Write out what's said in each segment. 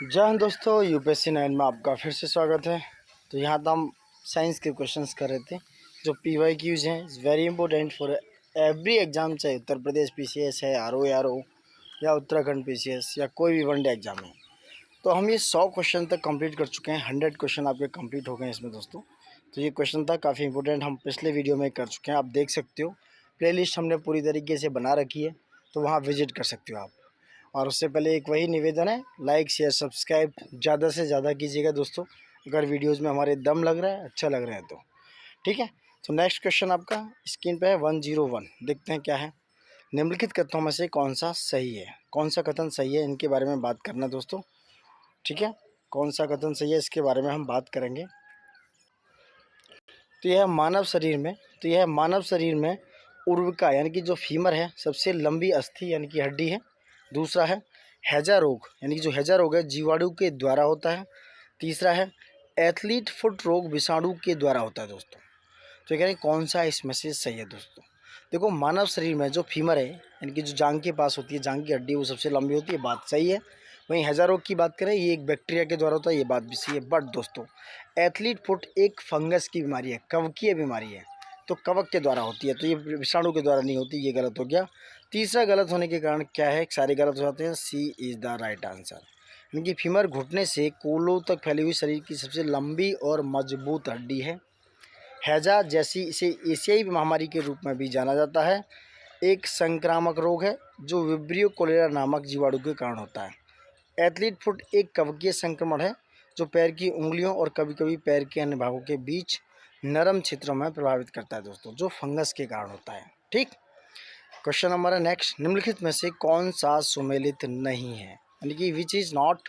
जय हिंद दोस्तों, यूपीएससी 9 में आपका फिर से स्वागत है। तो यहाँ तो हम साइंस के क्वेश्चंस कर रहे थे जो PYQs हैं। Is very important for every exam, चाहे उत्तर प्रदेश PCS है, RO या उत्तराखंड PCS या कोई भी वनडे एग्जाम है। तो हम ये 100 क्वेश्चन तक कंप्लीट कर चुके हैं। 100 क्वेश्चन आपके कंप्लीट हो गए हैं इसमें दोस्तों। तो ये क्वेश्चन था काफ़ी इंपॉर्टेंट, हम पिछले वीडियो में कर चुके हैं। आप देख सकते हो, प्लेलिस्ट हमने पूरी तरीके से बना रखी है, तो वहाँ विजिट कर सकते हो आप। और उससे पहले एक वही निवेदन है, लाइक शेयर सब्सक्राइब ज़्यादा से ज़्यादा कीजिएगा दोस्तों, अगर वीडियोज़ में हमारे दम लग रहा है, अच्छा लग रहा है तो। ठीक है, तो नेक्स्ट क्वेश्चन आपका स्क्रीन पे है 101। देखते हैं क्या है। निम्नलिखित कथनों में से कौन सा सही है, कौन सा कथन सही है, इनके बारे में बात करना दोस्तों। ठीक है, कौन सा कथन सही है इसके बारे में हम बात करेंगे। तो यह मानव शरीर में उर्वका यानी कि जो फीमर है सबसे लंबी अस्थि यानी कि हड्डी है। दूसरा है हैजा रोग, यानी कि जो हैजा रोग है जीवाणु के द्वारा होता है। तीसरा है एथलीट फुट रोग विषाणु के द्वारा होता है दोस्तों। तो कह रहे हैं कौन सा इसमें से सही है दोस्तों। देखो, मानव शरीर में जो फीमर है यानी कि जो जांग के पास होती है, जांग की हड्डी, वो सबसे लंबी होती है, बात सही है। वहीं हैजा रोग की बात करें, ये एक बैक्टीरिया के द्वारा होता है, ये बात भी सही है। बट दोस्तों, एथलीट फुट एक फंगस की बीमारी है, कवकीय बीमारी है, तो कवक के द्वारा होती है, तो ये विषाणु के द्वारा नहीं होती, ये गलत हो गया। तीसरा गलत होने के कारण क्या है, सारे गलत हो जाते हैं। सी इज़ द राइट आंसर। इनकी फीमर घुटने से कोलों तक फैली हुई शरीर की सबसे लंबी और मजबूत हड्डी है। हैजा जैसी इसे एशियाई महामारी के रूप में भी जाना जाता है। एक संक्रामक रोग है जो विब्रियो कोलेरा नामक जीवाणु के कारण होता है। एथलीट फुट एक कवकीय संक्रमण है जो पैर की उंगलियों और कभी कभी पैर के अन्य भागों के बीच नरम क्षेत्रों में प्रभावित करता है दोस्तों, जो फंगस के कारण होता है। ठीक, क्वेश्चन नंबर है नेक्स्ट। निम्नलिखित में से कौन सा सुमेलित नहीं है, यानी कि which is not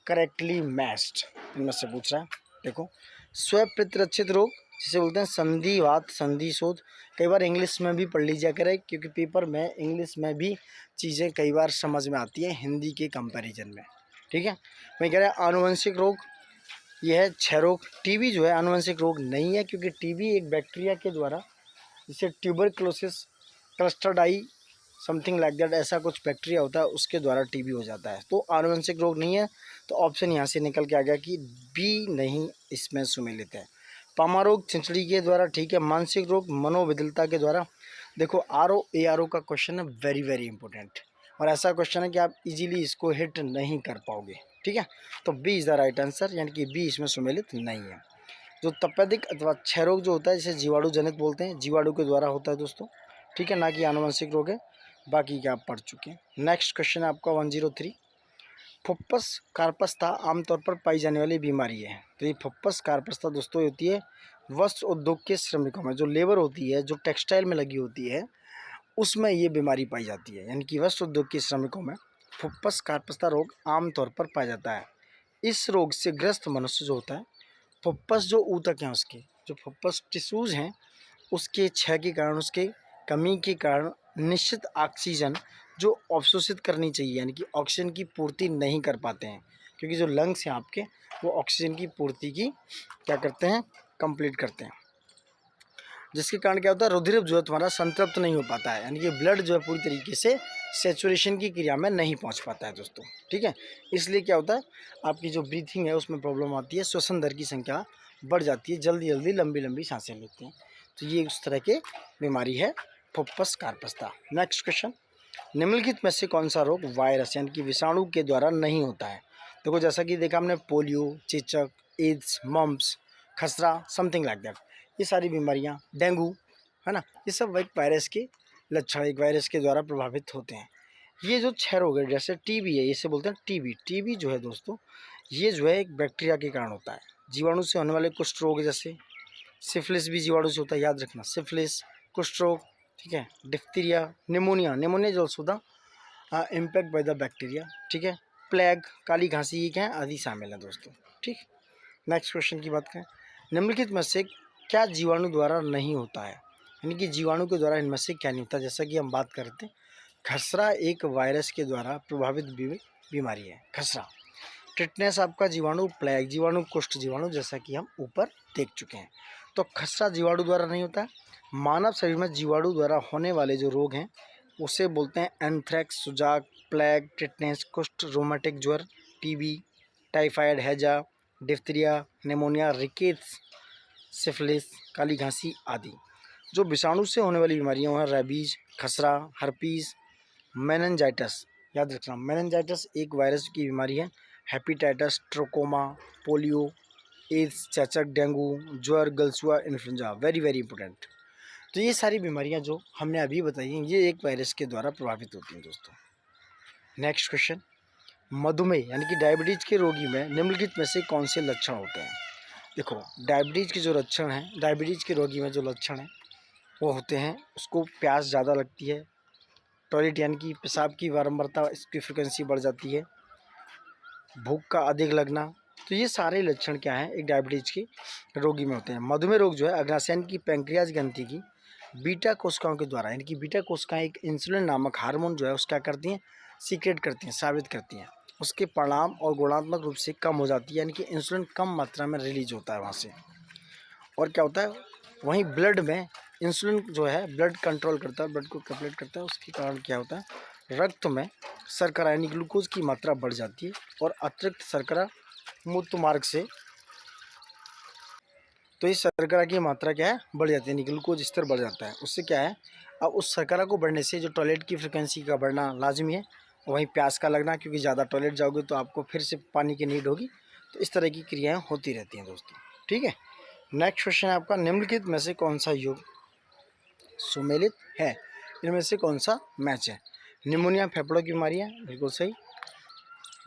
correctly matched, इनमें से पूछ रहा है। देखो, स्वप्रतिरक्षित रोग जिसे बोलते हैं संधिवात, संधिशोथ, कई बार इंग्लिश में भी पढ़ लीजिए करें, क्योंकि पेपर में इंग्लिश में भी चीज़ें कई बार समझ में आती हैं हिंदी के कंपैरिजन में। ठीक है, मैं कह रहा है आनुवंशिक रोग, यह है क्षय रोग। टीबी जो है आनुवंशिक रोग नहीं है, क्योंकि टीबी एक बैक्टीरिया के द्वारा, जिसे ट्यूबरक्लोसिस क्लस्टरडाई समथिंग लाइक दैट, ऐसा कुछ बैक्टीरिया होता है, उसके द्वारा टीबी हो जाता है, तो आनुवंशिक रोग नहीं है। तो ऑप्शन यहाँ से निकल के आ गया कि बी नहीं इसमें सुमेलित है। पामा रोग चिंचड़ी के द्वारा, ठीक है। मानसिक रोग मनोविदलता के द्वारा। देखो, ARO का क्वेश्चन है वेरी वेरी इंपॉर्टेंट, और ऐसा क्वेश्चन है कि आप इजीली इसको हिट नहीं कर पाओगे। ठीक है, तो B is the right answer, यानी कि बी इसमें सुमेलित नहीं है। जो तपेदिक अथवा क्षय रोग जो होता है, जिसे जीवाणु जनित बोलते हैं, जीवाणु के द्वारा होता है दोस्तों। ठीक है, ना कि आनुवंशिक रोग है। बाकी क्या आप पढ़ चुके हैं। नेक्स्ट क्वेश्चन है आपका 103। फुप्पस कार्पस्था आमतौर पर पाई जाने वाली बीमारी है। तो ये फुप्पस कार्पस्था दोस्तों होती है वस्त्र उद्योग के श्रमिकों में, जो लेबर होती है, जो टेक्सटाइल में लगी होती है, उसमें ये बीमारी पाई जाती है। यानी कि वस्त्र उद्योग के श्रमिकों में फुप्पस कार्पस्था रोग आमतौर पर पाया जाता है। इस रोग से ग्रस्त मनुष्य जो होता है, फुप्पस जो ऊतक हैं उसके, जो फुप्पस टिश्यूज़ हैं, उसके क्षय के कारण, उसके कमी के कारण निश्चित ऑक्सीजन जो अवशोषित करनी चाहिए, यानी कि ऑक्सीजन की पूर्ति नहीं कर पाते हैं, क्योंकि जो लंग्स हैं आपके, वो ऑक्सीजन की पूर्ति की क्या करते हैं, कंप्लीट करते हैं। जिसके कारण क्या होता है, रुधिर जो है तुम्हारा संतृप्त नहीं हो पाता है, यानी कि ब्लड जो है पूरी तरीके से सेचुरेशन की क्रिया में नहीं पहुंच पाता है दोस्तों। ठीक है, इसलिए क्या होता है, आपकी जो ब्रीथिंग है उसमें प्रॉब्लम आती है, श्वसन दर की संख्या बढ़ जाती है, जल्दी जल्दी लंबी लंबी सांसें लेते हैं। तो ये उस तरह की बीमारी है फुप्पस कार्पस्था। Next question. निम्नलिखित में से कौन सा रोग वायरस यानी कि विषाणु के द्वारा नहीं होता है। देखो, जैसा कि देखा हमने, पोलियो, चेचक, एड्स, मम्प्स, खसरा, समथिंग लाइक दैट, ये सारी बीमारियां, डेंगू, है ना, ये सब एक वायरस के लक्षण, एक वायरस के द्वारा प्रभावित होते हैं। ये जो क्षय रोग है, जैसे टीबी है, इसे बोलते हैं टीबी। टीबी जो है दोस्तों, ये जो है एक बैक्टीरिया के कारण होता है। जीवाणु से होने वाले कुष्ठ रोग, जैसे सिफिलिस भी जीवाणु से होता है, याद रखना, सिफिलिस, कुष्ठ रोग, ठीक है, डिफ्थीरिया, निमोनिया, निमोनिया जो सुधा इम्पैक्ट बाय द बैक्टीरिया, ठीक है, प्लेग, काली खांसी, ये क्या है, आदि शामिल है दोस्तों। ठीक, नेक्स्ट क्वेश्चन की बात करें। निम्नलिखित में से क्या जीवाणु द्वारा नहीं होता है, यानी कि जीवाणु के द्वारा इनमें से क्या नहीं होता। जैसा कि हम बात करते हैं, खसरा एक वायरस के द्वारा प्रभावित बीमारी है, खसरा। टिटनेस आपका जीवाणु, प्लेग जीवाणु, कुष्ठ जीवाणु, जैसा कि हम ऊपर देख चुके हैं। तो खसरा जीवाणु द्वारा नहीं होता। मानव शरीर में जीवाणु द्वारा होने वाले जो रोग हैं उसे बोलते हैं एंथ्रेक्स, सुजाक, प्लेग, टिटनेस, कुष्ठ, रोमेटिक ज्वर, टीबी, टाइफाइड, हैजा, डिप्थीरिया, निमोनिया, रिकेट्स, सिफिलिस, काली घांसी आदि। जो विषाणु से होने वाली बीमारियां हैं रेबीज, खसरा, हर्पीज, मेनिनजाइटिस। याद रखना, मेनिनजाइटिस एक वायरस की बीमारी है। हेपेटाइटिस, ट्रोकोमा, पोलियो, एड्स, चेचक, डेंगू, ज्वर, गलसुआ, इन्फ्लुएंजा, वेरी वेरी इंपॉर्टेंट। तो ये सारी बीमारियां जो हमने अभी बताई हैं ये एक वायरस के द्वारा प्रभावित होती हैं दोस्तों। नेक्स्ट क्वेश्चन, मधुमेह यानी कि डायबिटीज के रोगी में निम्नलिखित में से कौन से लक्षण होते हैं? देखो, डायबिटीज के जो लक्षण हैं, डायबिटीज के रोगी में जो लक्षण हैं वो होते हैं, उसको प्यास ज़्यादा लगती है, टॉयलेट यानी कि पेशाब की बारंबारता, इसकी फ्रिक्वेंसी बढ़ जाती है, भूख का अधिक लगना। तो ये सारे लक्षण क्या हैं, एक डायबिटीज के रोगी में होते हैं। मधुमेह रोग जो है अग्नाशय की पैंक्रियाज ग्रंथि की बीटा कोशिकाओं के द्वारा, यानी कि बीटा कोशिकाएं एक इंसुलिन नामक हार्मोन जो है उसका करती हैं, सीक्रेट करती हैं, साबित करती हैं। उसके परिणाम और गुणात्मक रूप से कम हो जाती है, यानी कि इंसुलिन कम मात्रा में रिलीज होता है वहाँ से। और क्या होता है, वहीं ब्लड में इंसुलिन जो है ब्लड कंट्रोल करता है, ब्लड को कैलकुलेट करता है। उसके कारण क्या होता है, रक्त में शर्करा यानी ग्लूकोज की मात्रा बढ़ जाती है और अतिरिक्त शर्करा मूत्र मार्ग से, तो इस शर्करा की मात्रा क्या है, बढ़ जाती है, यानी ग्लूकोज स्तर बढ़ जाता है। उससे क्या है, अब उस शर्करा को बढ़ने से जो टॉयलेट की फ्रिक्वेंसी का बढ़ना लाजमी है, वहीं प्यास का लगना, क्योंकि ज़्यादा टॉयलेट जाओगे तो आपको फिर से पानी की नीड होगी। तो इस तरह की क्रियाएँ होती रहती हैं दोस्तों। ठीक है, नेक्स्ट क्वेश्चन है आपका, निम्नलिखित में से कौन सा योग सुमेलित है? इनमें से कौन सा मैच है? निमोनिया फेफड़ों की बीमारी है, बिल्कुल सही।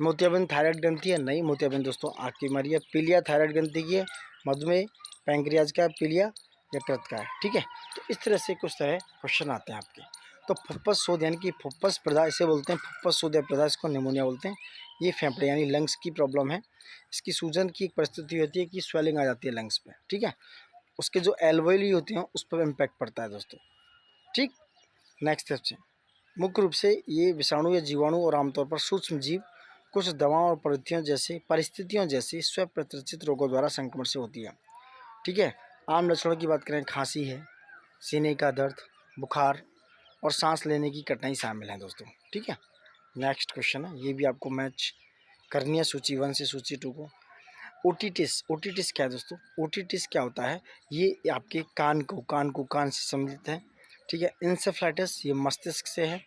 मोतियाबिंद थायराइड ग्रंथि है, नहीं। मोतियाबिंद दोस्तों आँख की बीमारी है। पीलिया थायराइड ग्रंथि की है। मधुमेह पैंक्रियाज का है। पीलिया यकृत का है। ठीक है, तो इस तरह से कुछ तरह क्वेश्चन आते हैं आपके। तो फुफ्फुस शोथ यानी कि फुफ्फुस प्रदाह इसे बोलते हैं, फुफ्फुस शोथ या प्रदाह इसको निमोनिया बोलते हैं। ये फेफड़े यानी लंग्स की प्रॉब्लम है। इसकी सूजन की एक परिस्थिति होती है कि स्वेलिंग आ जाती है लंग्स पे। ठीक है, उसके जो एल्वोली होती हैं उस पर इम्पैक्ट पड़ता है दोस्तों। ठीक, नेक्स्ट स्टेप, मुख्य रूप से ये विषाणु या जीवाणु और आमतौर पर सूक्ष्म जीव कुछ दवाओं और परिस्थितियों जैसे स्व प्रदर्शित रोगों द्वारा संक्रमण से होती है। ठीक है, आम लक्षणों की बात करें, खांसी है, सीने का दर्द, बुखार और सांस लेने की कठिनाई शामिल है दोस्तों। ठीक है, नेक्स्ट क्वेश्चन है, ये भी आपको मैच करनी है सूची 1 से सूची 2 को। ओटिटिस क्या है दोस्तों? ओटिटिस क्या होता है, ये आपके कान से संबंधित है। ठीक है, इंसेफ्लाइटिस ये मस्तिष्क से है।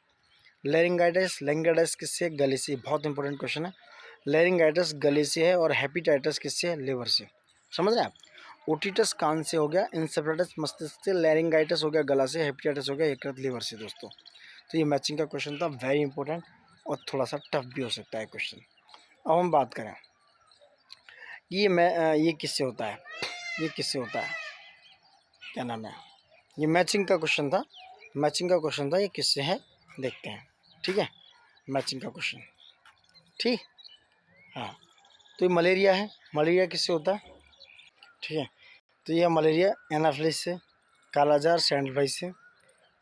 लेरिंगाइटिस किससे? गले से। बहुत इंपॉर्टेंट क्वेश्चन है। लेरिंगाइटिस गले से है और हेपेटाइटिस किससे? लिवर से। समझ रहे हैं आप? ओटिटिस कान से हो गया, इंसेफ्लाइटिस मस्तिष्क से, लेरिंगाइटिस हो गया गला से, हेपेटाइटिस हो गया यकृत लिवर से दोस्तों। तो ये मैचिंग का क्वेश्चन था, वेरी इंपॉर्टेंट और थोड़ा सा टफ भी हो सकता है क्वेश्चन। अब हम बात करें ये किससे होता है, ये किससे होता है, क्या नाम है, ये मैचिंग का क्वेश्चन था, ये किससे है देखते हैं। ठीक है, मैचिंग का क्वेश्चन। ठीक, हाँ, तो ये मलेरिया है। मलेरिया किससे होता है? ठीक है, तो ये मलेरिया एनाफिलिस से, कालाजार सैंडल से,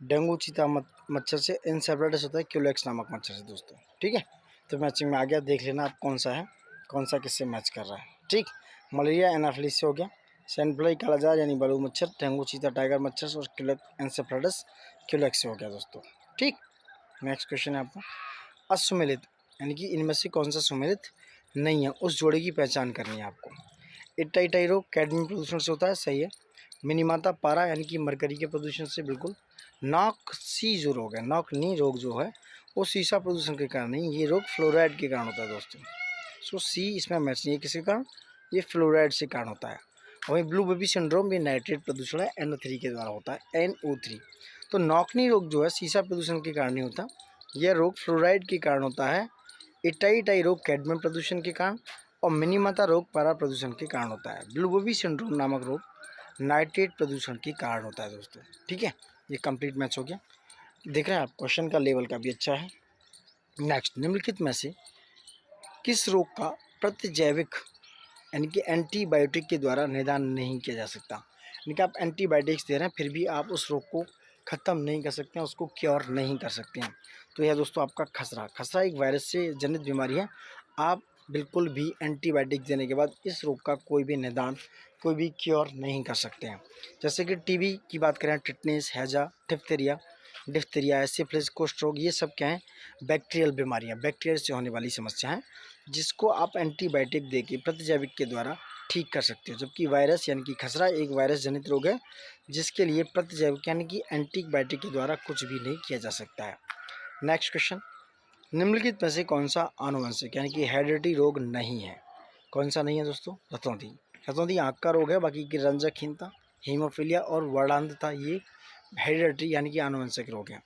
डेंगू चीता मच्छर से, इंसेफ्लाइटिस होता है क्यूलेक्स नामक मच्छर से दोस्तों। ठीक है, तो मैचिंग में आ गया, देख लेना आप कौन सा है, कौन सा किससे मैच कर रहा है। ठीक, मलेरिया एनाफिलिस से हो गया, सैंडफ्लाई कालाजार यानी बलू मच्छर, डेंगू चीता टाइगर मच्छर और इंसेफ्लाइटिस क्यूलेक्स से हो गया दोस्तों। ठीक, नेक्स्ट क्वेश्चन है आपका, असुमेलित यानी कि इनमें से कौन सा सुमेलित नहीं है, उस जोड़े की पहचान करनी है आपको। इटाइटाई रोग कैडमियम प्रदूषण से होता है, सही है। मिनीमाता पारा यानी कि मरकरी के प्रदूषण से, बिल्कुल। नॉक्सी जो रोग है, नॉकनी रोग जो है वो शीशा प्रदूषण के कारण नहीं, ये रोग फ्लोराइड के कारण होता है दोस्तों। सो सी इसमें मैच नहीं है, किसके कारण? ये फ्लोराइड से कारण होता है। वहीं ब्लू बेबी सिंड्रोम भी नाइट्रेट प्रदूषण है, NO3 के द्वारा होता है, NO3। तो नॉकनी रोग जो है शीशा प्रदूषण के कारण नहीं होता, यह रोग फ्लोराइड के कारण होता है। इटाइटाई रोग कैडमियम प्रदूषण के कारण और मिनीमाता रोग पारा प्रदूषण के कारण होता है। ब्लू बेबी सिंड्रोम नामक रोग नाइट्रेट प्रदूषण के कारण होता है दोस्तों। ठीक है, ये कंप्लीट मैच हो गया। देख रहे हैं आप, क्वेश्चन का लेवल का भी अच्छा है। नेक्स्ट, निम्नलिखित में से किस रोग का प्रतिजैविक यानी कि एंटीबायोटिक के द्वारा निदान नहीं किया जा सकता? यानी कि आप एंटीबायोटिक्स दे रहे हैं फिर भी आप उस रोग को ख़त्म नहीं कर सकते हैं, उसको क्योर नहीं कर सकते हैं। तो यह दोस्तों आपका खसरा एक वायरस से जनित बीमारी है। आप बिल्कुल भी एंटीबायोटिक देने के बाद इस रोग का कोई भी निदान, कोई भी क्योर नहीं कर सकते हैं। जैसे कि टीबी की बात करें, टिटनेस, हैजा, डिप्थीरिया, डिफ्थीरिया है, सिफिलिस, कुष्ठ रोग, ये सब क्या है, बैक्टीरियल बीमारियां, बैक्टीरिया से होने वाली समस्या है, जिसको आप एंटीबायोटिक देके प्रतिजैविक के द्वारा ठीक कर सकते हो। जबकि वायरस यानी कि खसरा एक वायरस जनित रोग है, जिसके लिए प्रतिजैविक यानी कि एंटीबायोटिक के द्वारा कुछ भी नहीं किया जा सकता है। नेक्स्ट क्वेश्चन, निम्नलिखित में से कौन सा आनुवंशिक यानी कि हेरिडिटी रोग नहीं है? कौन सा नहीं है दोस्तों? रतौंधी। रतौंधी आँख का रोग है, बाकी की रंजकहीनता, हीमोफीलिया और वर्णांधता ये हेरिडिटी यानी कि आनुवंशिक रोग है।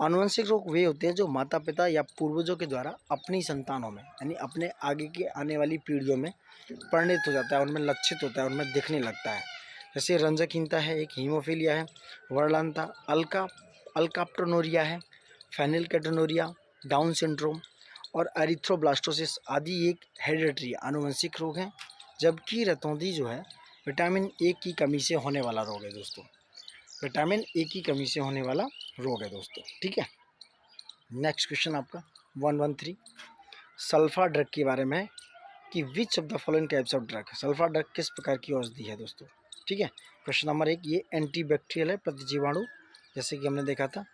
आनुवंशिक रोग वे होते हैं जो माता पिता या पूर्वजों के द्वारा अपनी संतानों में यानी अपने आगे की आने वाली पीढ़ियों में परिणित हो जाता है, उनमें लक्षित होता है, उनमें दिखने लगता है। जैसे रंजकहीनता है, एक हीमोफीलिया है, वर्णांधता, अल्काप्टोनोरिया है, फेनिलकेटोनोरिया, डाउन सिंड्रोम और एरिथ्रोब्लास्टोसिस आदि एक हेरिडिटरी आनुवंशिक रोग है। जबकि रतौंधी जो है विटामिन ए की कमी से होने वाला रोग है दोस्तों, विटामिन ए की कमी से होने वाला रोग है दोस्तों, ठीक है। नेक्स्ट क्वेश्चन आपका 113 सल्फा ड्रग के बारे में कि which of the following types of drug, sulfa drug किस प्रकार की औषधि है दोस्तों, ठीक है। क्वेश्चन नंबर 1 ये एंटीबैक्टीरियल है, प्रतिजीवाणु, जैसे कि हमने देखा था।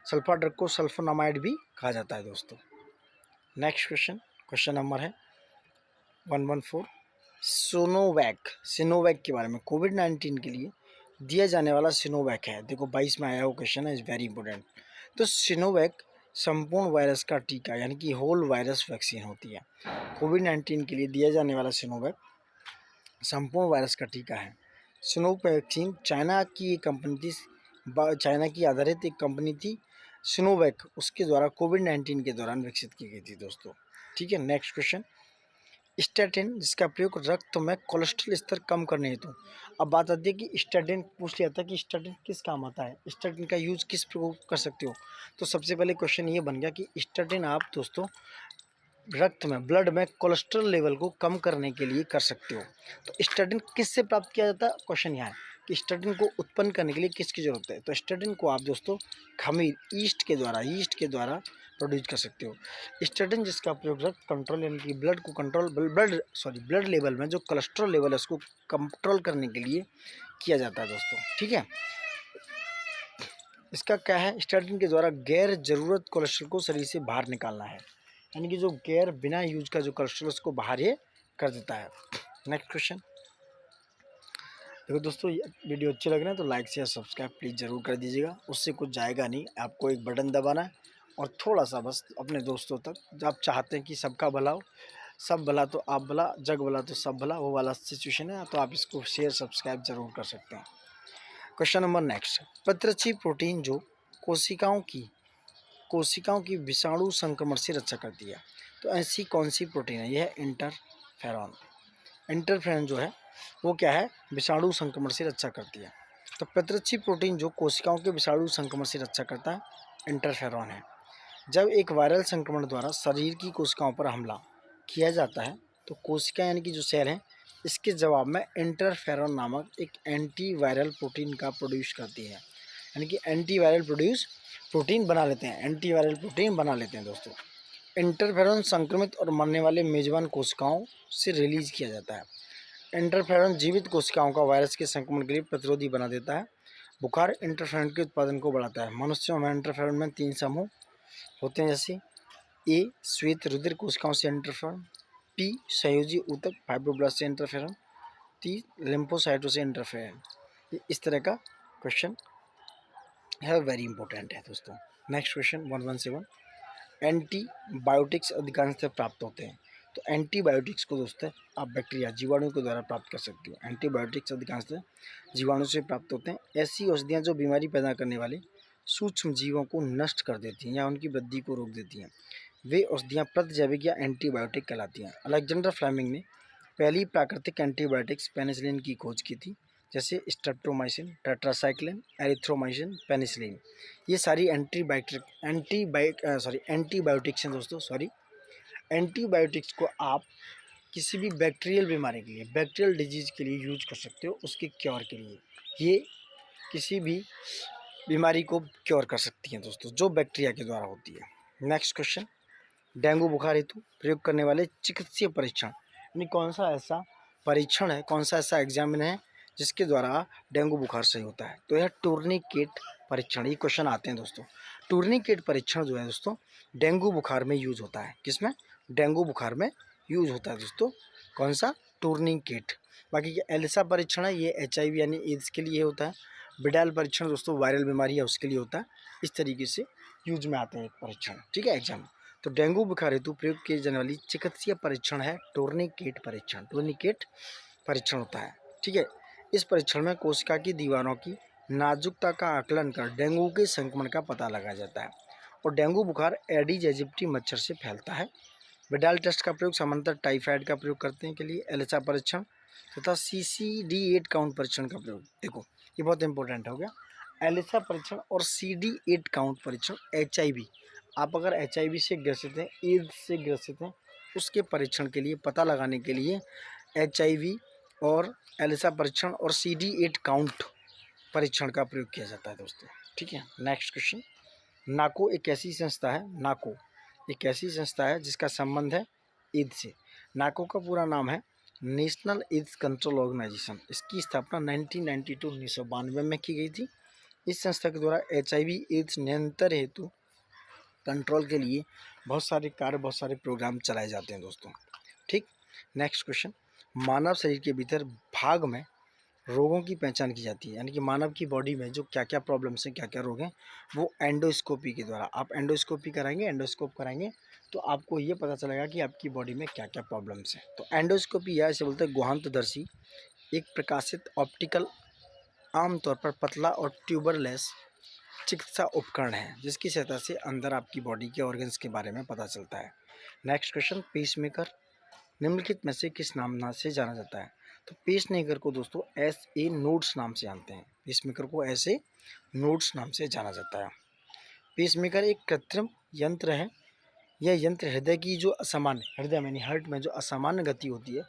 सल्फा ड्रग को सल्फोनामाइड भी कहा जाता है दोस्तों। नेक्स्ट क्वेश्चन, क्वेश्चन नंबर है 114 सिनोवैक के बारे में, कोविड-19 के लिए दिया जाने वाला सिनोवैक है। देखो 22 में आया हुआ क्वेश्चन है, इज़ वेरी इंपॉर्टेंट। तो सिनोवैक संपूर्ण वायरस का टीका यानी कि होल वायरस वैक्सीन होती है। कोविड-19 के लिए दिया जाने वाला सिनोवैक संपूर्ण वायरस का टीका है। सिनोवैक वैक्सीन चाइना की एक कंपनी थी, चाइना की आधारित एक कंपनी थी सिनोवैक, उसके द्वारा कोविड-19 के दौरान विकसित की गई थी दोस्तों, ठीक है। नेक्स्ट क्वेश्चन, स्टैटिन जिसका प्रयोग रक्त में कोलेस्ट्रॉल स्तर कम करने हेतु। अब बात आती है कि स्टैटिन पूछ लिया था कि स्टैटिन किस काम आता है, स्टैटिन का यूज किस प्रयोग कर सकते हो। तो सबसे पहले क्वेश्चन ये बन गया कि स्टैटिन आप दोस्तों रक्त में ब्लड में कोलेस्ट्रॉल लेवल को कम करने के लिए कर सकते हो। तो स्टैटिन किससे प्राप्त किया जाता है, क्वेश्चन यहाँ है कि स्टैटिन को उत्पन्न करने के लिए किसकी जरूरत है। तो स्टैटिन को आप दोस्तों खमीर ईस्ट के द्वारा प्रोड्यूस कर सकते हो। स्टैटिन जिसका प्रयोग रक्त कंट्रोल यानी कि ब्लड को कंट्रोल ब्लड लेवल में जो कोलेस्ट्रॉल लेवल है उसको कंट्रोल करने के लिए किया जाता है दोस्तों, ठीक है। इसका क्या है, स्टैटिन के द्वारा गैर जरूरत कोलेस्ट्रॉल को शरीर से बाहर निकालना है, यानी कि जो गैर बिना यूज का जो कोलेस्ट्रॉल उसको बाहर ये कर देता है। नेक्स्ट क्वेश्चन, देखो दोस्तों ये वीडियो अच्छे लग रहे हैं तो लाइक शेयर सब्सक्राइब प्लीज़ ज़रूर कर दीजिएगा, उससे कुछ जाएगा नहीं, आपको एक बटन दबाना है और थोड़ा सा बस अपने दोस्तों तक, जब आप चाहते हैं कि सबका भला हो, सब भला तो आप भला, जग भला तो सब भला, वो वाला सिचुएशन है, तो आप इसको शेयर सब्सक्राइब जरूर कर सकते हैं। क्वेश्चन नंबर नेक्स्ट, प्रतिरक्षी प्रोटीन जो कोशिकाओं की विषाणु संक्रमण से रक्षा करती है, तो ऐसी कौन सी प्रोटीन है, यह है इंटरफेरॉन। इंटरफेरॉन जो है वो क्या है, विषाणु संक्रमण से रक्षा करती है। तो प्रतिरक्षी प्रोटीन जो कोशिकाओं के विषाणु संक्रमण से रक्षा करता है, इंटरफेरॉन है। जब एक वायरल संक्रमण द्वारा शरीर की कोशिकाओं पर हमला किया जाता है तो कोशिका यानी कि जो सेल हैं इसके जवाब में इंटरफेरॉन नामक एक एंटीवायरल प्रोटीन का प्रोड्यूस करती है, यानी कि एंटीवायरल प्रोटीन बना लेते हैं, एंटीवायरल प्रोटीन बना लेते हैं दोस्तों। इंटरफेरॉन संक्रमित और मरने वाले मेजबान कोशिकाओं से रिलीज किया जाता है। इंटरफेरॉन जीवित कोशिकाओं का वायरस के संक्रमण के लिए प्रतिरोधी बना देता है। बुखार इंटरफेरॉन के उत्पादन को बढ़ाता है। मनुष्यों में इंटरफेरॉन में 3 समूह होते हैं, जैसे ए श्वेत रुधिर कोशिकाओं से इंटरफेरॉन, पी संयोजी ऊतक फाइब्रोब्लास्ट से इंटरफेरॉन, टी लिम्फोसाइटों से इंटरफेरॉन। इस तरह का क्वेश्चन है, वेरी इंपॉर्टेंट है दोस्तों। नेक्स्ट क्वेश्चन 117 एंटीबायोटिक्स अधिकांशतः प्राप्त होते हैं, तो एंटीबायोटिक्स को दोस्तों आप बैक्टीरिया जीवाणु के द्वारा प्राप्त कर सकते हो। एंटीबायोटिक्स अधिकांशतः जीवाणु से प्राप्त होते हैं। ऐसी औषधियाँ जो बीमारी पैदा करने वाले सूक्ष्म जीवों को नष्ट कर देती हैं या उनकी वृद्धि को रोक देती हैं, वे औषधियाँ प्रतिजैविक या एंटीबायोटिक कहलाती हैं। अलेक्जेंडर फ्लेमिंग ने पहली प्राकृतिक एंटीबायोटिक्स पेनिसिलिन की खोज की थी, जैसे स्ट्रेप्टोमाइसिन, टेट्रासाइक्लिन, एरिथ्रोमाइसिन, पेनिसिलिन। ये सारी एंटीबायोटिक्स हैं दोस्तों। एंटीबायोटिक्स को आप किसी भी बैक्टीरियल बीमारी के लिए, बैक्टीरियल डिजीज़ के लिए यूज कर सकते हो, उसके क्योर के लिए। ये किसी भी बीमारी को क्योर कर सकती हैं दोस्तों, जो बैक्टीरिया के द्वारा होती है। नेक्स्ट क्वेश्चन, डेंगू बुखार हेतु प्रयोग करने वाले चिकित्सीय परीक्षण, यानी कौन सा ऐसा परीक्षण है, कौन सा ऐसा एग्जामिन है जिसके द्वारा डेंगू बुखार सही होता है। तो यह टूर्नीकेट परीक्षण, ये क्वेश्चन आते हैं दोस्तों। टूर्नीकेट परीक्षण जो है दोस्तों डेंगू बुखार में यूज होता है। किसमें? डेंगू बुखार में यूज होता है दोस्तों। कौन सा? टूर्नीकेट। बाकी ये एलिसा परीक्षण है, ये HIV यानी एड्स के लिए होता है। बिडाल परीक्षण दोस्तों वायरल बीमारी है उसके लिए होता है। इस तरीके से यूज में आते हैं एक परीक्षण, ठीक है, एग्जाम। तो डेंगू बुखार हेतु प्रयोग किए जाने वाली चिकित्सीय परीक्षण है टूर्नीकेट परीक्षण। टूर्नीकेट परीक्षण होता है, ठीक है। इस परीक्षण में कोशिका की दीवारों की नाजुकता का आकलन कर डेंगू के संक्रमण का पता लगाया जाता है। और डेंगू बुखार एडिस एजिप्टी मच्छर से फैलता है। विडाल टेस्ट का प्रयोग सामान्यतः टाइफाइड का प्रयोग करते हैं के लिए, एलिसा परीक्षण तथा CD8 काउंट परीक्षण का प्रयोग। देखो ये बहुत इंपॉर्टेंट हो गया, एलिसा परीक्षण और CD8 काउंट परीक्षण। HIV, आप अगर HIV से ग्रसित हैं, एड्स से ग्रसित हैं, उसके परीक्षण के लिए, पता लगाने के लिए HIV और एलिसा परीक्षण और CD8 काउंट परीक्षण का प्रयोग किया जाता है दोस्तों, ठीक है। नेक्स्ट क्वेश्चन, नाको एक ऐसी संस्था है, नाको एक ऐसी संस्था है जिसका संबंध है एड्स से। नाको का पूरा नाम है नेशनल एड्स कंट्रोल ऑर्गेनाइजेशन। इसकी स्थापना 1992 में की गई थी। इस संस्था के द्वारा HIV एड्स नियंत्रण हेतु कंट्रोल के लिए बहुत सारे कार्य, बहुत सारे प्रोग्राम चलाए जाते हैं दोस्तों, ठीक। नेक्स्ट क्वेश्चन, मानव शरीर के भीतर भाग में रोगों की पहचान की जाती है, यानी कि मानव की बॉडी में जो क्या क्या प्रॉब्लम्स हैं, क्या क्या रोग हैं, वो एंडोस्कोपी के द्वारा। आप एंडोस्कोपी कराएंगे, एंडोस्कोप कराएंगे तो आपको ये पता चलेगा कि आपकी बॉडी में क्या क्या प्रॉब्लम्स हैं। तो एंडोस्कोपी या इसे बोलते हैं गुहांतदर्शी एक प्रकाशित ऑप्टिकल, आमतौर पर पतला और ट्यूबरलेस चिकित्सा उपकरण है जिसकी सहायता से अंदर आपकी बॉडी के ऑर्गन्स के बारे में पता चलता है। नेक्स्ट क्वेश्चन, पेसमेकर निम्नलिखित में से किस नाम से जाना जाता है? तो पेसमेकर को दोस्तों SA नोड्स नाम से जानते हैं। पेसमेकर को ऐसे नोड्स नाम से जाना जाता है। पेसमेकर एक कृत्रिम यंत्र है। यह यंत्र हृदय की जो असामान्य, हृदय में हार्ट में जो असामान्य गति होती है,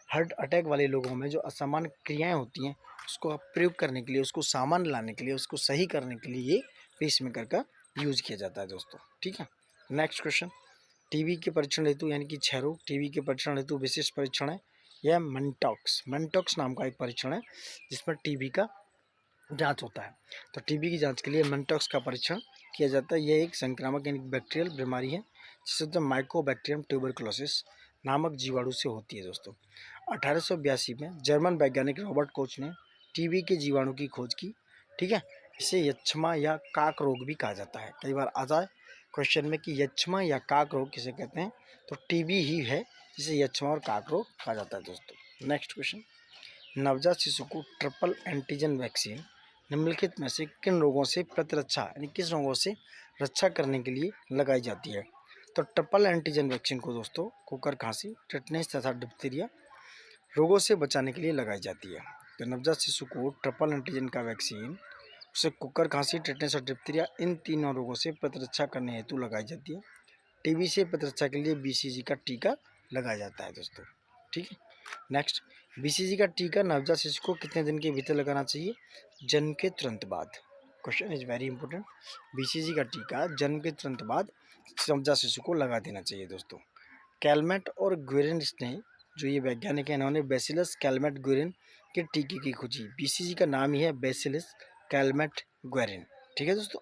हार्ट अटैक वाले लोगों में जो असामान्य क्रियाएं होती हैं, उसको प्रयोग करने के लिए, उसको सामान्य लाने के लिए, उसको सही करने के लिए ये पेसमेकर का यूज किया जाता है दोस्तों, ठीक है। नेक्स्ट क्वेश्चन, टीबी के परीक्षण हेतु, यानी कि क्षय रोग, टीबी के परीक्षण हेतु विशिष्ट परीक्षण है यह मेंटॉक्स नाम का एक परीक्षण है जिसमें टीबी का जांच होता है। तो टीबी की जांच के लिए मेंटॉक्स का परीक्षण किया जाता है। यह एक संक्रामक यानी बैक्टीरियल बीमारी है जिसे माइकोबैक्टीरियम ट्यूबरकुलोसिस नामक जीवाणु से होती है दोस्तों। 1882 में जर्मन वैज्ञानिक रॉबर्ट कोच ने टीबी के जीवाणु की खोज की, ठीक है। इसे यक्ष्मा या काक रोग भी कहा जाता है। कई बार आता है क्वेश्चन में कि यक्ष्मा या काक रोग किसे कहते हैं, तो टीबी ही है जिसे यक्ष्मा और काक रोग कहा जाता है दोस्तों। नेक्स्ट क्वेश्चन, नवजात शिशु को ट्रिपल एंटीजन वैक्सीन निम्नलिखित में से किन रोगों से प्रतिरक्षा, यानी किस रोगों से रक्षा करने के लिए लगाई जाती है? तो ट्रिपल एंटीजन वैक्सीन को दोस्तों कुकर खांसी, टिटनेस तथा डिप्थीरिया रोगों से बचाने के लिए लगाई जाती है। तो नवजात शिशु को ट्रिपल एंटीजन का वैक्सीन उसे कुकर खांसी, टिटनेस और डिप्थीरिया, इन तीनों रोगों से प्रतिरक्षा करने हेतु लगाई जाती है। टीबी से प्रतिरक्षा के लिए BCG का टीका लगाया जाता है दोस्तों, ठीक है। नेक्स्ट, BCG का टीका नवजात शिशु को कितने दिन के भीतर लगाना चाहिए? जन्म के तुरंत बाद। Question is very important. BCG का टीका जन्म के तुरंत बाद नवजात शिशु को लगा देना चाहिए दोस्तों। कैलमेट और ग्वेरिन ने, जो ये वैज्ञानिक हैं, इन्होंने बेसिलस कैलमेट ग्वेरिन के टीके की खोजी। BCG का नाम ही है बेसिलस कैलमेट ग्वेरिन, ठीक है दोस्तों।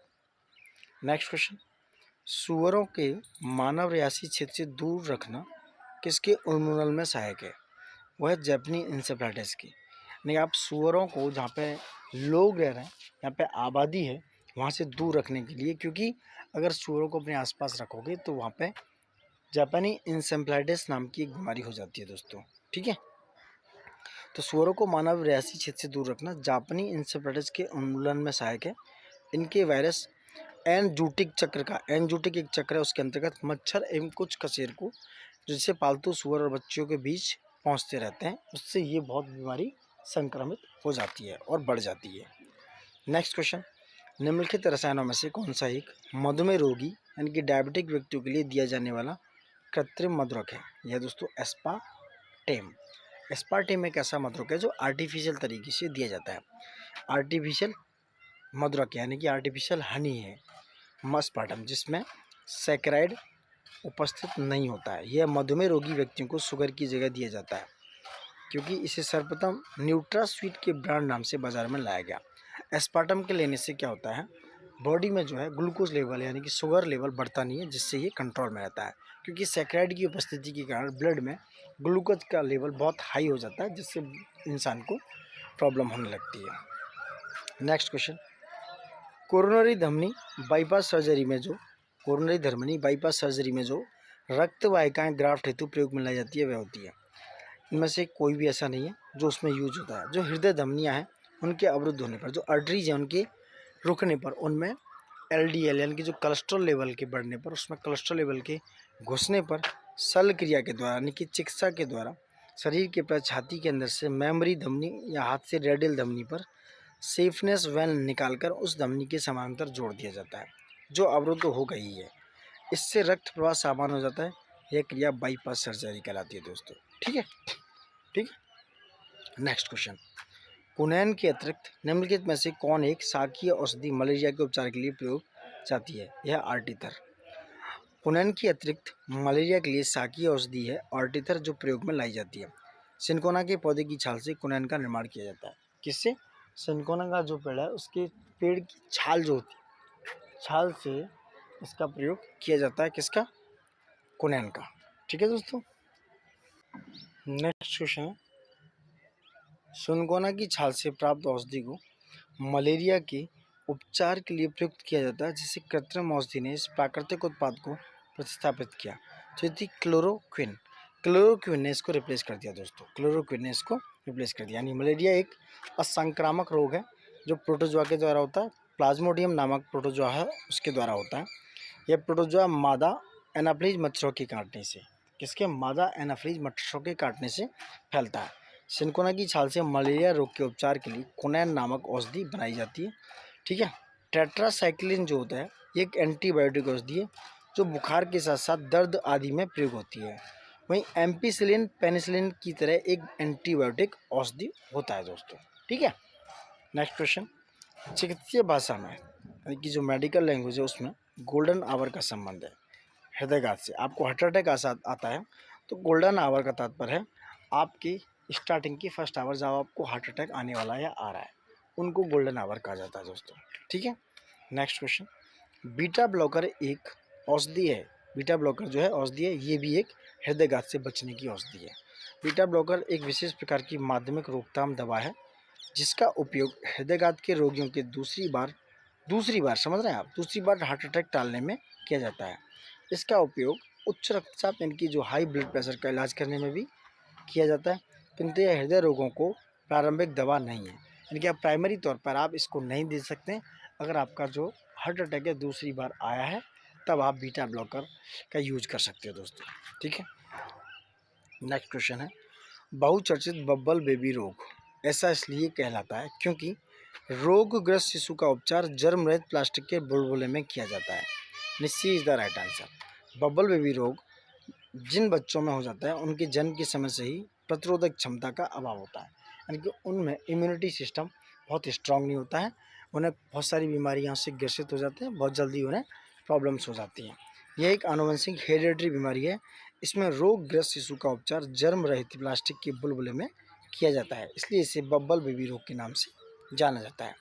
नेक्स्ट क्वेश्चन, सूअरों के मानव रयासी क्षेत्र से दूर रखना किसके उन्मूलन में सहायक है? वह है जैपनीज इंसेफ्लाइटिस की। नहीं, आप सूअरों को जहाँ पे लोग रह रहे हैं, यहाँ पे आबादी है, वहाँ से दूर रखने के लिए, क्योंकि अगर सूअरों को अपने आसपास रखोगे तो वहाँ पे जापानी इंसेफ्लाइटिस नाम की एक बीमारी हो जाती है दोस्तों, ठीक है। तो सूअरों को मानव रयासी क्षेत्र से दूर रखना जापानी इंसेफ्लाइटिस के उन्मूलन में सहायक है। इनके वायरस एनजूटिक चक्र का, एनजूटिक एक चक्र है, उसके अंतर्गत मच्छर एवं कुछ कशेर को, जिससे पालतू सूअर और बच्चों के बीच पहुंचते रहते हैं, उससे ये बहुत बीमारी संक्रमित हो जाती है और बढ़ जाती है। नेक्स्ट क्वेश्चन, निम्नलिखित रसायनों में से कौन सा एक मधुमेह रोगी यानी कि डायबिटिक व्यक्तियों के लिए दिया जाने वाला कृत्रिम मधुरक है? यह दोस्तों एस्पार्टेम। एस्पार्टेम एक ऐसा मधुरक है जो आर्टिफिशियल तरीके से दिया जाता है। आर्टिफिशियल मधुरक यानी कि आर्टिफिशियल हनी है एस्पार्टम, जिसमें सैकराइड उपस्थित नहीं होता है। यह मधुमेह रोगी व्यक्तियों को शुगर की जगह दिया जाता है। क्योंकि इसे सर्वप्रथम न्यूट्रास्वीट के ब्रांड नाम से बाजार में लाया गया। एस्पार्टम के लेने से क्या होता है, बॉडी में जो है ग्लूकोज लेवल यानी कि शुगर लेवल बढ़ता नहीं है, जिससे ये कंट्रोल में रहता है। क्योंकि सैकराइड की उपस्थिति के कारण ब्लड में ग्लूकोज का लेवल बहुत हाई हो जाता है, जिससे इंसान को प्रॉब्लम होने लगती है। नेक्स्ट क्वेश्चन, कोरोनरी धमनी बाईपास सर्जरी में जो रक्त वाहिकाएं ग्राफ्ट हेतु प्रयोग में लाई जाती है वह होती है। इनमें से कोई भी ऐसा नहीं है जो उसमें यूज होता है। जो हृदय धमनियाँ हैं उनके अवरुद्ध होने पर, जो आर्टरीज हैं उनके रुकने पर, उनमें LDL यानी कि जो कोलेस्ट्रॉल लेवल के बढ़ने पर, उसमें कोलेस्ट्रॉल लेवल के घुसने पर शल्य क्रिया के द्वारा यानी कि चिकित्सा के द्वारा शरीर के प्राय छाती के अंदर से मेमोरी धमनी या हाथ से रेडियल धमनी पर सेफनेस वैन निकालकर उस धमनी के समानांतर जोड़ दिया जाता है जो अवरुद्ध हो गई है। इससे रक्त प्रवाह सामान्य हो जाता है। यह क्रिया बाईपास सर्जरी कहलाती है दोस्तों। ठीक है। नेक्स्ट क्वेश्चन, कुनैन के अतिरिक्त निम्नलिखित में से कौन एक शाकीय औषधि मलेरिया के उपचार के लिए प्रयोग जाती है? यह आर्टीथर। कुनैन के अतिरिक्त मलेरिया के लिए शाकीय औषधि है आर्टीथर, जो प्रयोग में लाई जाती है। सिनकोना के पौधे की छाल से कुनैन का निर्माण किया जाता है। किससे? सिनकोना का जो पेड़ है उसके पेड़ की छाल जो होती है, छाल से इसका प्रयोग किया जाता है। किसका? कुनैन का। ठीक है दोस्तों। नेक्स्ट क्वेश्चन है, सिनकोना की छाल से प्राप्त औषधि को मलेरिया के उपचार के लिए प्रयुक्त किया जाता है, जिसे कृत्रिम औषधि ने इस प्राकृतिक उत्पाद को प्रतिस्थापित किया, जो थी क्लोरोक्विन। क्लोरोक्विन ने इसको रिप्लेस कर दिया दोस्तों। क्लोरोक्विन ने इसको रिप्लेस कर दिया। यानी मलेरिया एक असंक्रामक रोग है जो प्रोटोजोआ के द्वारा होता है। प्लाज्मोडियम नामक प्रोटोजोआ है, उसके द्वारा होता है। यह प्रोटोजोआ मादा एनाफ्लीज मच्छरों के काटने से, किसके? मादा एनाफ्लीज मच्छरों के काटने से फैलता है। सिनकोना की छाल से मलेरिया रोग के उपचार के लिए कुनैन नामक औषधि बनाई जाती है। ठीक है। टेट्रासाइक्लिन जो होता है ये एक एंटीबायोटिक औषधि है जो बुखार के साथ साथ दर्द आदि में प्रयोग होती है। वहीं एम्पिसिलिन पेनिसिलिन की तरह एक एंटीबायोटिक औषधि होता है दोस्तों। ठीक है। नेक्स्ट क्वेश्चन, चिकित्सीय भाषा में यानी कि जो मेडिकल लैंग्वेज है उसमें गोल्डन आवर का संबंध है हृदयघात से। आपको हार्ट अटैक आता है तो गोल्डन आवर का तात्पर्य है आपकी स्टार्टिंग की फर्स्ट आवर जब आपको हार्ट अटैक आने वाला है या आ रहा है, उनको गोल्डन आवर कहा जाता है दोस्तों। ठीक है। नेक्स्ट क्वेश्चन, बीटा ब्लॉकर एक औषधि है। बीटा ब्लॉकर जो है औषधि है, ये भी एक हृदयघात से बचने की औषधि है। बीटा ब्लॉकर एक विशेष प्रकार की माध्यमिक रोकथाम दवा है जिसका उपयोग हृदयघात के रोगियों के दूसरी बार समझ रहे हैं आप, दूसरी बार हार्ट अटैक टालने में किया जाता है। इसका उपयोग उच्च रक्तचाप यानी कि जो हाई ब्लड प्रेशर का इलाज करने में भी किया जाता है, किंतु यह हृदय रोगों को प्रारंभिक दवा नहीं है। यानी कि आप प्राइमरी तौर पर आप इसको नहीं दे सकते। अगर आपका जो हार्ट अटैक है दूसरी बार आया है तब आप बीटा ब्लॉकर का यूज कर सकते हो दोस्तों। ठीक है। नेक्स्ट क्वेश्चन है, बहुचर्चित बब्बल बेबी रोग ऐसा इसलिए कहलाता है क्योंकि रोगग्रस्त शिशु का उपचार जर्म रहित प्लास्टिक के बुलबुले में किया जाता है। C is the right answer. Bubble baby रोग जिन बच्चों में हो जाता है उनके जन्म के समय से ही प्रतिरोधक क्षमता का अभाव होता है, यानी कि उनमें इम्यूनिटी सिस्टम बहुत स्ट्रांग नहीं होता है। उन्हें बहुत सारी बीमारियों से ग्रसित हो जाते हैं, बहुत जल्दी उन्हें प्रॉब्लम्स हो जाती हैं। यह एक आनुवंशिक हेरिडिटरी बीमारी है। इसमें रोगग्रस्त शिशु का उपचार जर्म रहित प्लास्टिक के बुलबुले में किया जाता है, इसलिए इसे बब्बल बेबी रोग के नाम से जाना जाता है।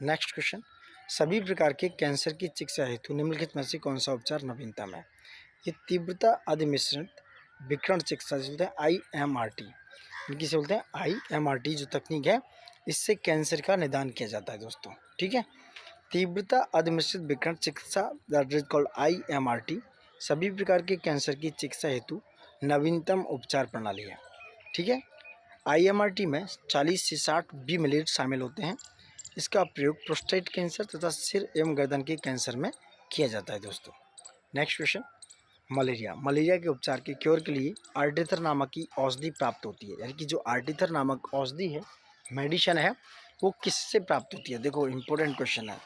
नेक्स्ट क्वेश्चन, सभी प्रकार के कैंसर की चिकित्सा हेतु निम्नलिखित में से कौन सा उपचार नवीनतम है? ये तीव्रता अधिमिश्रित विकिरण चिकित्सा जिसे बोलते हैं IMRT, इनकी से बोलते हैं IMRT जो तकनीक है, इससे कैंसर का निदान किया जाता है दोस्तों। ठीक है। तीव्रता अधिमिश्रित विकिरण चिकित्सा दैट इज कॉल्ड IMRT सभी प्रकार के कैंसर की चिकित्सा हेतु नवीनतम उपचार प्रणाली है। ठीक है। IMRT में 40 से 60 B-मिलियट शामिल होते हैं। इसका प्रयोग प्रोस्टेट कैंसर तथा सिर एवं गर्दन के कैंसर में किया जाता है दोस्तों। नेक्स्ट क्वेश्चन, मलेरिया के उपचार के क्योर के लिए आर्टीथर नामक की औषधि प्राप्त होती है। यानी कि जो आर्टीथर नामक औषधि है, मेडिसिन है, वो किससे प्राप्त होती है? देखो इंपॉर्टेंट क्वेश्चन है।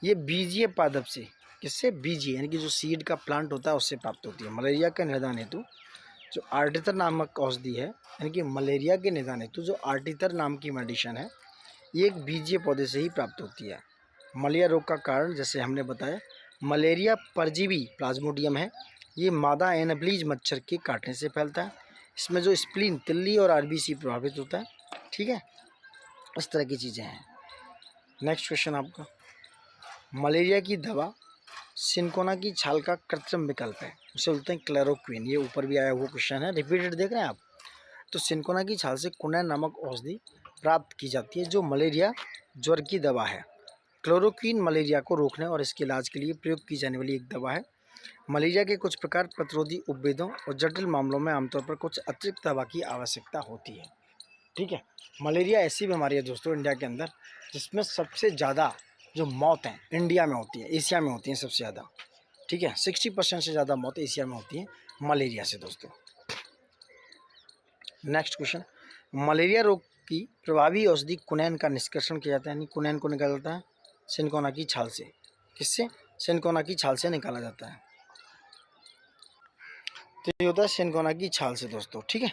ये बीजीय पादप से, किससे? बीजीय यानी कि जो सीड का प्लांट होता है उससे प्राप्त होती है। मलेरिया के निदान हेतु जो आर्टीथर नामक औषधि है, यानी कि मलेरिया के निदान हेतु जो आर्टीथर नाम की मेडिसिन है, ये एक बीजीय पौधे से ही प्राप्त होती है। मलेरिया रोग का कारण जैसे हमने बताया मलेरिया परजीवी प्लाज्मोडियम है। ये मादा एनाफ्लीज मच्छर के काटने से फैलता है। इसमें जो स्प्लीन, तिल्ली और आरबीसी प्रभावित होता है, ठीक है, इस तरह की चीज़ें हैं। नेक्स्ट क्वेश्चन आपका, मलेरिया की दवा सिनकोना की छाल का कृत्रिम विकल्प है, उसे बोलते हैं क्लोरोक्विन। ये ऊपर भी आया हुआ क्वेश्चन है, रिपीटेड देख रहे हैं आप। तो सिनकोना की छाल से कुनैन नामक औषधि प्राप्त की जाती है जो मलेरिया ज्वर की दवा है। क्लोरोक्विन मलेरिया को रोकने और इसके इलाज के लिए प्रयोग की जाने वाली एक दवा है। मलेरिया के कुछ प्रकार प्रतिरोधी उपभेदों और जटिल मामलों में आमतौर पर कुछ अतिरिक्त दवा की आवश्यकता होती है, ठीक है। मलेरिया ऐसी बीमारी है दोस्तों इंडिया के अंदर जिसमें सबसे ज़्यादा जो मौत है इंडिया में होती है, एशिया में होती है सबसे ज़्यादा, ठीक है। 60% से ज़्यादा मौत एशिया में होती है मलेरिया से दोस्तों। नेक्स्ट क्वेश्चन, मलेरिया रोग की प्रभावी औषधि कुनैन का निष्कर्षण किया जाता है, यानी कुनैन को निकाला जाता है सिनकोना की छाल से। किससे? सिनकोना की छाल से निकाला जाता है। तो ये होता है सिनकोना की छाल से दोस्तों, ठीक है,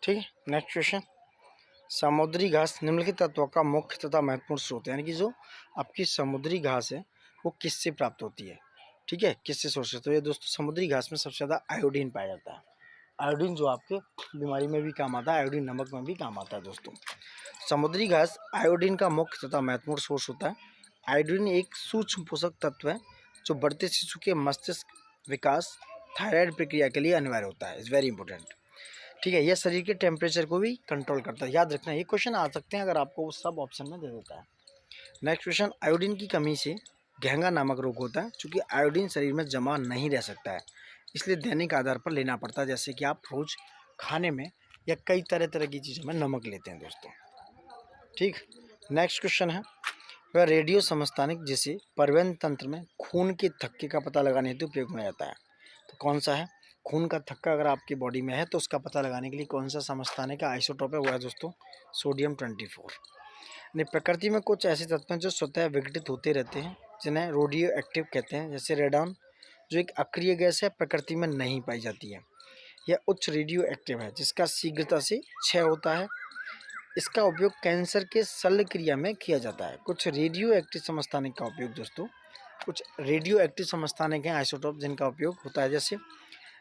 ठीक है। नेक्स्ट क्वेश्चन, समुद्री घास निम्नलिखित तत्वों का मुख्य तथा महत्वपूर्ण स्रोत है, यानी कि जो आपकी समुद्री घास है वो किससे प्राप्त होती है, ठीक है, किससे सोर्स है। तो ये दोस्तों समुद्री घास में सबसे ज़्यादा आयोडीन पाया जाता है। आयोडीन जो आपके बीमारी में भी काम आता है, आयोडीन नमक में भी काम आता है दोस्तों। समुद्री घास आयोडीन का मुख्य तथा महत्वपूर्ण सोर्स होता है। आयोडीन एक सूक्ष्म पोषक तत्व है जो बढ़ते शिशु के मस्तिष्क विकास, थायराइड प्रक्रिया के लिए अनिवार्य होता है। इज़ वेरी इंपॉर्टेंट, ठीक है। यह शरीर के टेम्परेचर को भी कंट्रोल करता है। याद रखना, ये क्वेश्चन आ सकते हैं अगर आपको वो सब ऑप्शन में दे देता है। नेक्स्ट क्वेश्चन, आयोडीन की कमी से घेंगा नामक रोग होता है। चूँकि आयोडीन शरीर में जमा नहीं रह सकता है इसलिए दैनिक आधार पर लेना पड़ता है, जैसे कि आप रोज खाने में या कई तरह तरह की चीज़ों में नमक लेते हैं दोस्तों, ठीक। नेक्स्ट क्वेश्चन है, वह रेडियो समस्थानिक जिसे परिवहन तंत्र में खून के थक्के का पता लगाने हेतु प्रयोग में आता है, तो कौन सा है? खून का थक्का अगर आपकी बॉडी में है तो उसका पता लगाने के लिए कौन सा समस्थानिक का आइसोटोप है? वो है दोस्तों सोडियम 24। नहीं, प्रकृति में कुछ ऐसे तत्व हैं जो स्वतः विघटित होते रहते हैं जिन्हें रेडियो एक्टिव कहते हैं, जैसे रेडॉन जो एक अक्रिय गैस है, प्रकृति में नहीं पाई जाती है। यह उच्च रेडियो एक्टिव है जिसका शीघ्रता से क्षय होता है। इसका उपयोग कैंसर के शल्य क्रिया में किया जाता है। कुछ रेडियो एक्टिव समस्थानिक का उपयोग दोस्तों, कुछ रेडियो एक्टिव समस्थानिक हैं आइसोटोप जिनका उपयोग होता है, जैसे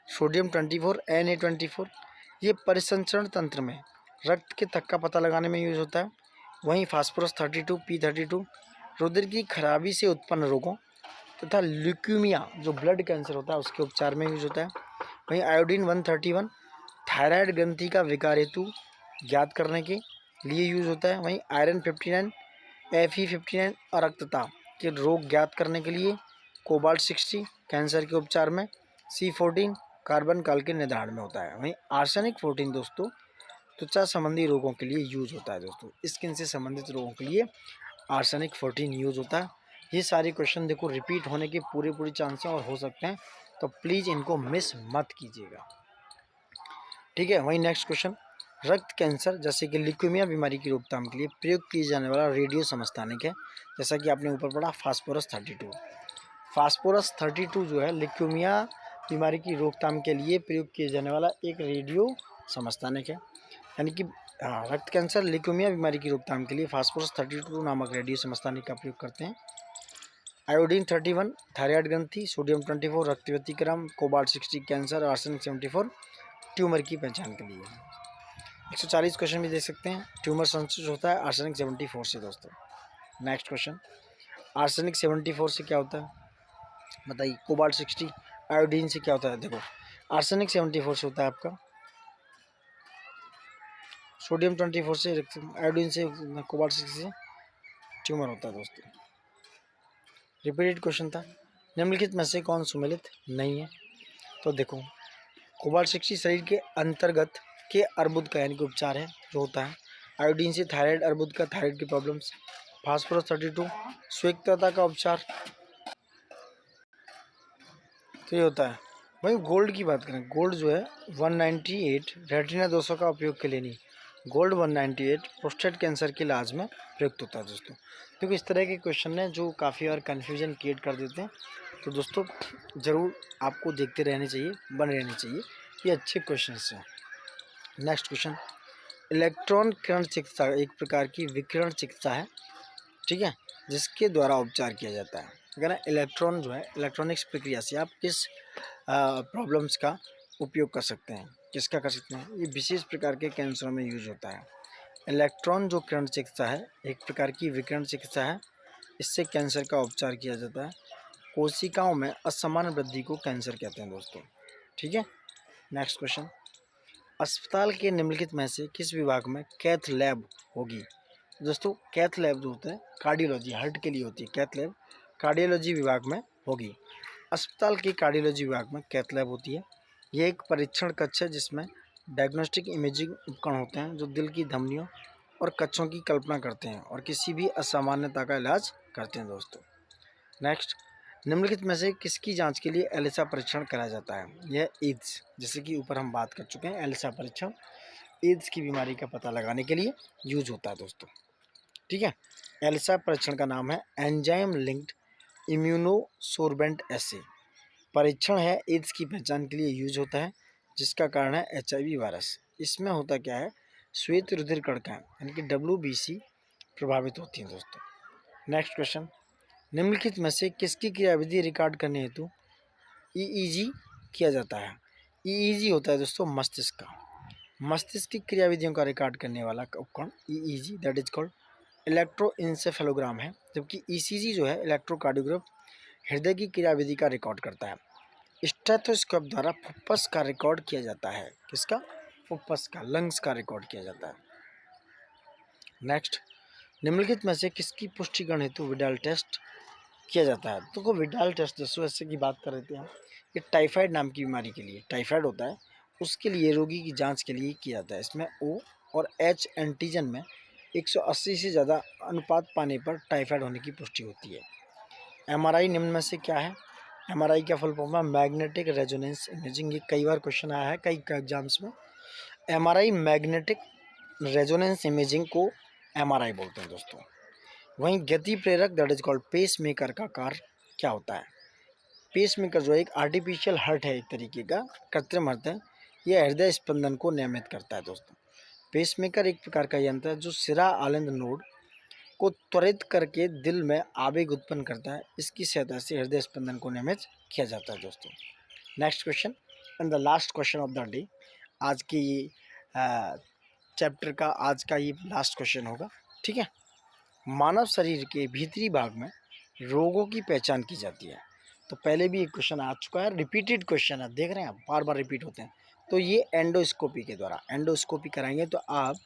सोडियम 24, Na24। ये परिसंचरण तंत्र में रक्त के थक्का का पता लगाने में यूज होता है। वहीं फास्फोरस 32, P32 रुधिर की खराबी से उत्पन्न रोगों तथा ल्यूकीमिया जो ब्लड कैंसर होता है उसके उपचार में यूज होता है। वहीं आयोडीन 131 थायराइड ग्रंथि का विकार हेतु ज्ञात करने के लिए यूज होता है। वहीं आयरन 59, Fe59 और रक्तता के रोग ज्ञात करने के लिए, कोबाल्ट 60 कैंसर के उपचार में, C14 कार्बन काल के निर्धारण में होता है। वहीं आर्सेनिक 14 दोस्तों त्वचा संबंधी रोगों के लिए यूज होता है दोस्तों, स्किन से संबंधित रोगों के लिए आर्सेनिक 14 यूज होता है। ये सारे क्वेश्चन देखो रिपीट होने के पूरे चांस हैं और हो सकते हैं, तो प्लीज़ इनको मिस मत कीजिएगा, ठीक है। वहीं नेक्स्ट क्वेश्चन, रक्त कैंसर जैसे कि ल्यूकीमिया बीमारी की रोकथाम के लिए प्रयोग किए जाने वाला रेडियो समस्थानिक है, जैसा कि आपने ऊपर पढ़ा फास्फोरस 32। फास्फोरस 32 जो है ल्यूकीमिया बीमारी की रोकथाम के लिए प्रयोग किए जाने वाला एक रेडियो समस्थानिक है, यानी कि रक्त कैंसर ल्यूकीमिया बीमारी की रोकथाम के लिए फास्फोरस 32 नामक रेडियो समस्थानिक का प्रयोग करते हैं। आयोडीन 31 थायराइड ग्रंथि, सोडियम 24 रक्त व्यतिक्रम, कोबाल्ट 60 कैंसर, आर्सेनिक 74 ट्यूमर की पहचान के लिए। 140 क्वेश्चन भी दे सकते हैं। ट्यूमर संश्लेषण होता है आर्सेनिक 74 से दोस्तों। नेक्स्ट क्वेश्चन, आर्सेनिक 74 से क्या होता है बताइए। कोबाल्ट 60 आयोडीन से क्या होता है? देखो आर्सेनिक 74 से होता है आपका सोडियम 24 से, आयोडीन से, कोबाल्ट 60 से ट्यूमर होता है दोस्तों। रिपीटेड क्वेश्चन था, निम्नलिखित में से कौन सुमेलित नहीं है? तो देखो कोबाल्ट 60 शरीर के अंतर्गत के अर्बुद का यानी कि उपचार है जो होता है। आयोडीन से थायराइड अर्बुद का, थायराइड की प्रॉब्लम्स। फास्फोरस 32 स्वेच्छता का उपचार, तो ये होता है। वहीं गोल्ड की बात करें, गोल्ड जो है 198 रेटिना दोषों का उपयोग के लिए नहीं, गोल्ड 198 प्रोस्टेट कैंसर के इलाज में प्रयुक्त होता है दोस्तों। क्योंकि इस तरह के क्वेश्चन हैं जो काफ़ी बार कन्फ्यूजन क्रिएट कर देते हैं, तो दोस्तों ज़रूर आपको देखते रहने चाहिए, बने रहने चाहिए, ये अच्छे क्वेश्चन हैं। नेक्स्ट क्वेश्चन, इलेक्ट्रॉन किरण चिकित्सा एक प्रकार की विकिरण चिकित्सा है, ठीक है, जिसके द्वारा उपचार किया जाता है। अगर इलेक्ट्रॉन जो है इलेक्ट्रॉनिक्स प्रक्रिया से आप किस प्रॉब्लम्स का उपयोग कर सकते हैं, किसका कर सकते हैं? ये विशेष प्रकार के कैंसरों में यूज होता है। इलेक्ट्रॉन जो किरण चिकित्सा है एक प्रकार की विकिरण चिकित्सा है, इससे कैंसर का उपचार किया जाता है। कोशिकाओं में असमान वृद्धि को कैंसर कहते हैं दोस्तों। ठीक है, नेक्स्ट क्वेश्चन, अस्पताल के निम्नलिखित में से किस विभाग में कैथ लैब होगी? दोस्तों कैथ लैब जो होता है कार्डियोलॉजी, हार्ट के लिए होती है, कैथ लैब कार्डियोलॉजी विभाग में होगी। अस्पताल की कार्डियोलॉजी विभाग में कैथ लैब होती है। ये एक परीक्षण कक्ष है जिसमें डायग्नोस्टिक इमेजिंग उपकरण होते हैं जो दिल की धमनियों और कक्षों की कल्पना करते हैं और किसी भी असामान्यता का इलाज करते हैं दोस्तों। नेक्स्ट, निम्नलिखित में से किसकी जांच के लिए एलिसा परीक्षण कराया जाता है? यह एड्स, जैसे कि ऊपर हम बात कर चुके हैं, एलिसा परीक्षण एड्स की बीमारी का पता लगाने के लिए यूज होता है दोस्तों। ठीक है, एलिसा परीक्षण का नाम है एंजाइम लिंक्ड इम्यूनोसोर्बेंट एसे परीक्षण है, एड्स की पहचान के लिए यूज होता है, जिसका कारण है HIV वायरस। इसमें होता क्या है, श्वेत रुधिर कणिकाएं यानी कि WBC प्रभावित होती हैं दोस्तों। नेक्स्ट क्वेश्चन, निम्नलिखित में से किसकी क्रियाविधि रिकॉर्ड करने हेतु EEG किया जाता है? EEG होता है दोस्तों मस्तिष्क का, मस्तिष्क की क्रियाविधियों का रिकॉर्ड करने वाला उपकरण EEG दैट इज कॉल्ड इलेक्ट्रोइंसेफेलोग्राम है, जबकि ECG जो है इलेक्ट्रोकार्डियोग्राफ हृदय की क्रियाविधि का रिकॉर्ड करता है। स्टेथोस्कोप द्वारा फुफ्फुस का रिकॉर्ड किया जाता है, किसका? फुफ्फुस का, लंग्स का रिकॉर्ड किया जाता है। नेक्स्ट, निम्नलिखित में से किसकी पुष्टिकरण हेतु विडाल टेस्ट किया जाता है? तो विडाल टेस्ट दोस्तों ऐसे की बात कर रहे थे हम, ये टाइफाइड नाम की बीमारी के लिए, टाइफाइड होता है उसके लिए रोगी की जांच के लिए किया जाता है। इसमें O और H एंटीजन में 180 से ज़्यादा अनुपात पाने पर टाइफाइड होने की पुष्टि होती है। MRI निम्न में से क्या है? MRI का फुल फॉर्म है मैग्नेटिक रेजोनेंस इमेजिंग। ये कई बार क्वेश्चन आया है कई एग्जाम्स में। MRI मैग्नेटिक रेजोनेंस इमेजिंग को MRI बोलते हैं दोस्तों। वहीं गति प्रेरक that is called pace maker का कार्य क्या होता है? पेस मेकर जो एक आर्टिफिशियल हार्ट है, एक तरीके का कृत्रिम हार्ट है, यह हृदय स्पंदन को नियमित करता है दोस्तों। पेस मेकर एक प्रकार का यंत्र है जो सिरा आनंद नोड को त्वरित करके दिल में आवेग उत्पन्न करता है। इसकी सहायता से हृदय स्पंदन को नियमित किया जाता है दोस्तों। Next question and the last question of the day, आज के ये चैप्टर का आज का ये लास्ट क्वेश्चन होगा। ठीक है, मानव शरीर के भीतरी भाग में रोगों की पहचान की जाती है। तो पहले भी एक क्वेश्चन आ चुका है, रिपीटेड क्वेश्चन है, देख रहे हैं आप, बार बार रिपीट होते हैं। तो ये एंडोस्कोपी के द्वारा, एंडोस्कोपी कराएंगे तो आप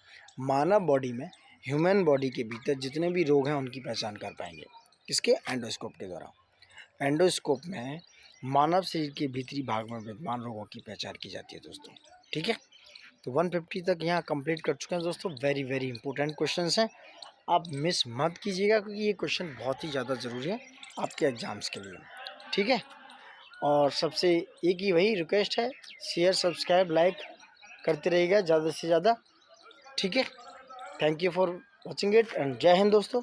मानव बॉडी में, ह्यूमन बॉडी के भीतर जितने भी रोग हैं उनकी पहचान कर पाएंगे। किसके? एंडोस्कोप के द्वारा। एंडोस्कोप में मानव शरीर के भीतरी भाग में विद्यमान रोगों की पहचान की जाती है दोस्तों। ठीक है, तो 150 तक यहाँ कंप्लीट कर चुके हैं दोस्तों। वेरी वेरी इंपॉर्टेंट क्वेश्चन हैं, आप मिस मत कीजिएगा क्योंकि ये क्वेश्चन बहुत ही ज़्यादा ज़रूरी है आपके एग्ज़ाम्स के लिए। ठीक है, और सबसे एक ही वही रिक्वेस्ट है, शेयर सब्सक्राइब लाइक करते रहिएगा ज़्यादा से ज़्यादा। ठीक है, thank you for watching it and जय हिंद दोस्तों।